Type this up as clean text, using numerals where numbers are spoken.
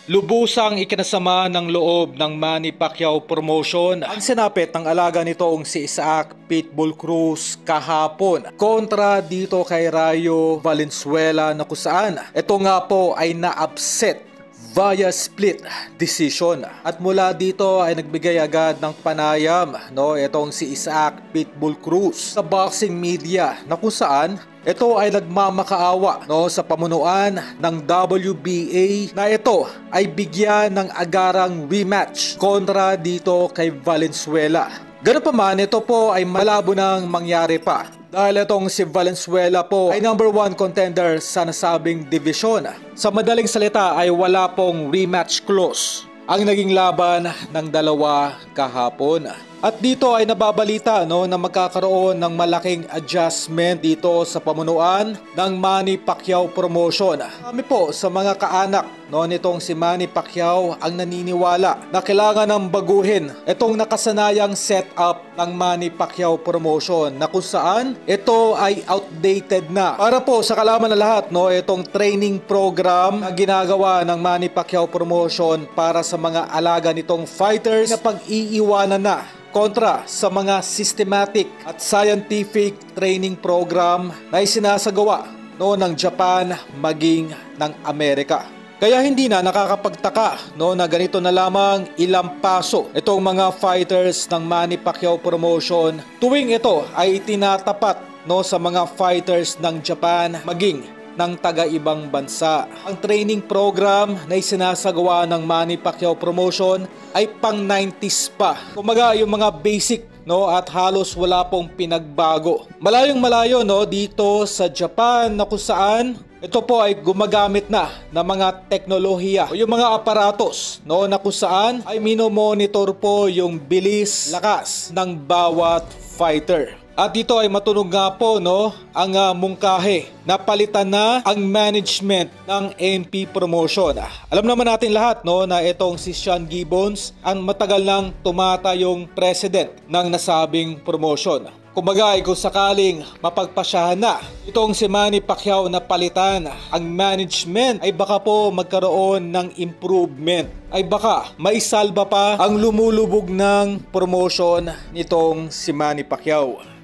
Lubusang ikinasama ng loob ng Manny Pacquiao promotion ang sinapit ng alaga nitong si Isaac Pitbull Cruz kahapon kontra dito kay Rayo Valenzuela na kung saan ito nga po ay na-upset via split decision. At mula dito ay nagbigay agad ng panayam itong si Isaac Pitbull Cruz sa boxing media na kung saan ito ay nagmamakaawa sa pamunuan ng WBA na ito ay bigyan ng agarang rematch kontra dito kay Valenzuela. Ganun pa man, ito po ay malabo nang mangyari pa dahil itong si Valenzuela po ay number 1 contender sa nasabing division. Sa madaling salita ay wala pong rematch clause ang naging laban ng dalawa kahapon. At dito ay nababalita na magkakaroon ng malaking adjustment dito sa pamunuan ng Manny Pacquiao promotion. Kami po sa mga kaanak nitong si Manny Pacquiao ang naniniwala na kailangan ng baguhin itong nakasanayang setup ng Manny Pacquiao promotion na kung saan ito ay outdated na. Para po sa kalaman na lahat, itong training program na ginagawa ng Manny Pacquiao promotion para sa mga alaga nitong fighters na pag-iiwanan na kontra sa mga systematic at scientific training program na isinasagawa ng Japan maging ng Amerika. Kaya hindi na nakakapagtaka na ganito na lamang ilang paso itong mga fighters ng Manny Pacquiao promotion tuwing ito ay itinatapat sa mga fighters ng Japan maging ng taga-ibang bansa. Ang training program na isinasagawa ng Manny Pacquiao promotion ay pang 90s pa. Kumaga yung mga basic at halos wala pong pinagbago. Malayong malayo dito sa Japan na kung saan ito po ay gumagamit na ng mga teknolohiya o yung mga aparatos na kung saan ay minomonitor po yung bilis, lakas ng bawat fighter. At dito ay matunog nga po ang mungkahe na palitan na ang management ng MP promotion. Alam naman natin lahat na itong si Sean Gibbons ang matagal nang tumatayong president ng nasabing promotion. Kumbaga kung sakaling mapagpasyahan na itong si Manny Pacquiao na palitan ang management ay baka po magkaroon ng improvement. Ay baka maisalba pa ang lumulubog ng promotion nitong si Manny Pacquiao.